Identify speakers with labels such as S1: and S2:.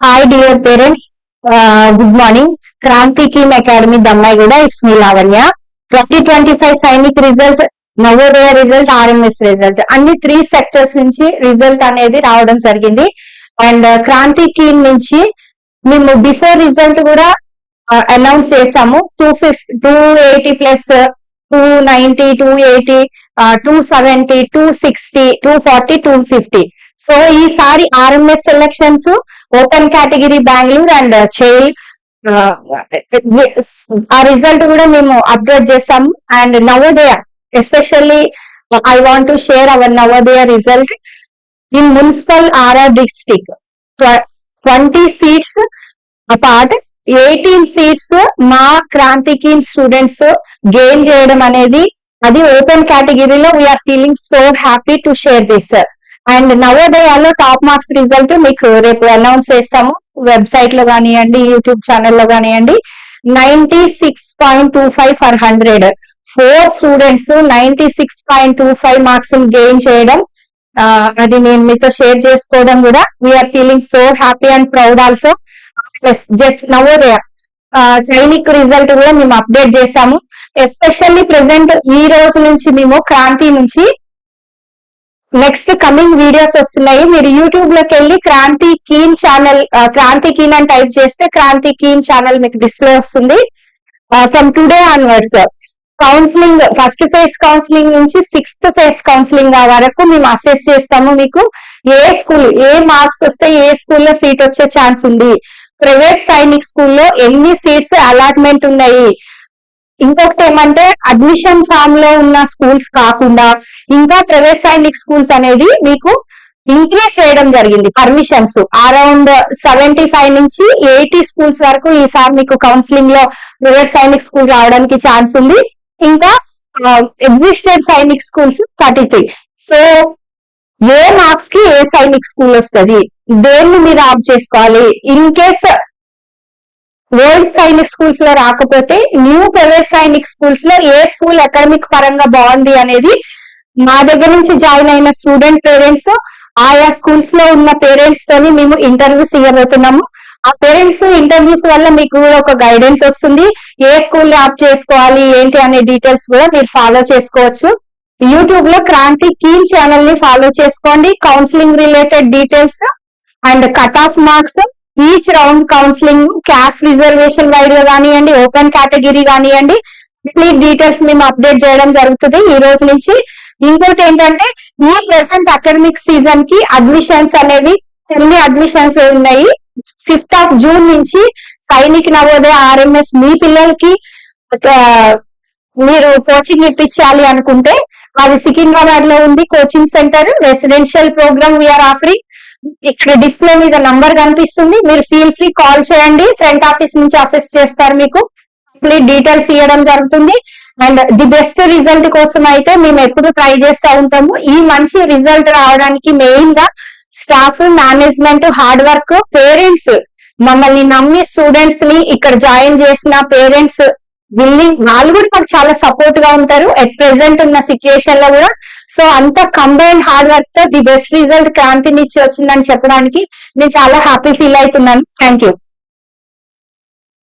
S1: Hi dear parents, good morning. Kranti Kim Academy Dammaigoda, it's me Lavanya. 2025 Sainik result, Navodaya result, RMS result. అన్ని 3 sectors నుంచి result అనేది రావడం జరిగింది. And Kranti కీమ్ నుంచి మేము బిఫోర్ రిజల్ట్ కూడా అనౌన్స్ చేసాము. 280 ప్లస్ 290, 280, 270, 260, 240, 250. సో ఈసారి RMS selections open category Bengaluru and చైల్ ఆ రిజల్ట్ కూడా మేము అప్డేట్ చేసాము. And Navodaya especially I want to share our Navodaya result in municipal RR district 20 seats apart 18 seats మా క్రాంతికి స్టూడెంట్స్ గెయిన్ చేయడం అనేది అది ఓపెన్ కేటగిరీలో we're feeling so happy to share this. And నవోదయాలో టాప్ మార్క్స్ రిజల్ట్ మీకు రేపు అనౌన్స్ చేస్తాము. వెబ్సైట్ లో కానివ్వండి, యూట్యూబ్ ఛానల్లో కానివ్వండి. 96.25 ఫర్ 100 4 స్టూడెంట్స్ 96.25 మార్క్స్ గెయిన్ చేయడం, అది నేను మీతో షేర్ చేసుకోవడం కూడా we are feeling so happy and proud also. Plus just Navodaya Sainik result కూడా మేము అప్డేట్ చేసాము. ఎస్పెషల్లీ ప్రెసెంట్ ఈ రోజు నుంచి మేము క్రాంతి నుంచి నెక్స్ట్ కమింగ్ వీడియోస్ వస్తున్నాయి. మీరు యూట్యూబ్ లోకి వెళ్ళి Kranthi Keen channel, Kranthi Keen అని టైప్ చేస్తే క్రాంతి కీన్ ఛానల్ మీకు డిస్ప్లే వస్తుంది. From today onwards counselling, first phase counselling నుంచి 6th ఫేజ్ కౌన్సిలింగ్ వరకు మేము అసెస్ చేస్తాము. మీకు ఏ స్కూల్ ఏ మార్క్స్ వస్తే ఏ స్కూల్లో సీట్ వచ్చే ఛాన్స్ ఉంది, ప్రైవేట్ సైనిక్ స్కూల్లో ఎన్ని సీట్స్ అలాట్మెంట్ ఉన్నాయి, ఇంకొకటి ఏమంటే అడ్మిషన్ ఫామ్ లో ఉన్న స్కూల్స్ కాకుండా ఇంకా ప్రైవేట్ సైనిక్ స్కూల్స్ అనేది మీకు ఇంక్రీజ్ చేయడం జరిగింది. పర్మిషన్స్ అరౌండ్ 75 నుంచి 80 స్కూల్స్ వరకు ఈసారి మీకు కౌన్సిలింగ్ లో ప్రైవేట్ సైనిక్ స్కూల్ రావడానికి ఛాన్స్ ఉంది. ఇంకా ఎగ్జిస్టెడ్ సైనిక్ స్కూల్స్ 33. సో ఏ మార్క్స్ కి ఏ సైనిక్ స్కూల్ వస్తుంది, దేన్ని మీరు ఆప్ చేసుకోవాలి. In case old Sainik schools లో రాకపోతే న్యూ ప్రైవేట్ సైనిక్ స్కూల్స్ లో ఏ స్కూల్ అకాడమిక్ పరంగా బాగుంది అనేది మా దగ్గర నుంచి జాయిన్ అయిన స్టూడెంట్ పేరెంట్స్, ఆయా స్కూల్స్ లో ఉన్న పేరెంట్స్ తోని మేము ఇంటర్వ్యూస్ ఇవ్వబోతున్నాము. ఆ పేరెంట్స్ ఇంటర్వ్యూస్ వల్ల మీకు కూడా ఒక గైడెన్స్ వస్తుంది. ఏ స్కూల్ ఆప్ చేసుకోవాలి ఏంటి అనే డీటెయిల్స్ కూడా మీరు ఫాలో చేసుకోవచ్చు. యూట్యూబ్ లో క్రాంతి కీన్ ఛానల్ ని ఫాలో చేసుకోండి. Counselling related details and cut off marks, each round counselling, caste reservation wide గా కానివ్వండి, ఓపెన్ కేటగిరీ కానివ్వండి, కంప్లీట్ డీటెయిల్స్ మేము అప్డేట్ చేయడం జరుగుతుంది ఈ రోజు నుంచి. ఇంకోటి ఏంటంటే ఈ ప్రెసెంట్ అకాడమిక్ సీజన్ కి అడ్మిషన్స్ అనేవి కొన్ని అడ్మిషన్స్ ఉన్నాయి. 5th జూన్ నుంచి సైనిక్ నవోదయ ఆర్ఎంఎస్ మీ పిల్లలకి మీరు కోచింగ్ ఇప్పించాలి అనుకుంటే అది సికింద్రాబాద్ లో ఉంది coaching centre. Residential programme we are offering. ఇక్కడ డిస్ప్లే మీద నంబర్ కనిపిస్తుంది, మీరు ఫీల్ ఫ్రీ కాల్ చేయండి. ఫ్రంట్ ఆఫీస్ నుంచి అసెస్ చేస్తారు, మీకు కంప్లీట్ డీటెయిల్స్ ఇవ్వడం జరుగుతుంది. అండ్ ది బెస్ట్ రిజల్ట్ కోసం అయితే మేము ఎప్పుడు ట్రై చేస్తూ ఉంటాము. ఈ మంచి రిజల్ట్ రావడానికి మెయిన్ గా staff, management, hard work, parents, మమ్మల్ని నమ్మి స్టూడెంట్స్ ని ఇక్కడ జాయిన్ చేసిన పేరెంట్స్ విల్లింగ్, వాళ్ళు కూడా మాకు చాలా సపోర్ట్ గా ఉంటారు ఎట్ ప్రెసెంట్ ఉన్న సిచ్యుయేషన్ లో కూడా. సో అంత కంబైన్ హార్డ్ వర్క్ తో ది బెస్ట్ రిజల్ట్ క్రాంతి నుంచి వచ్చిందని చెప్పడానికి నేను చాలా హ్యాపీ ఫీల్ అవుతున్నాను. Thank you.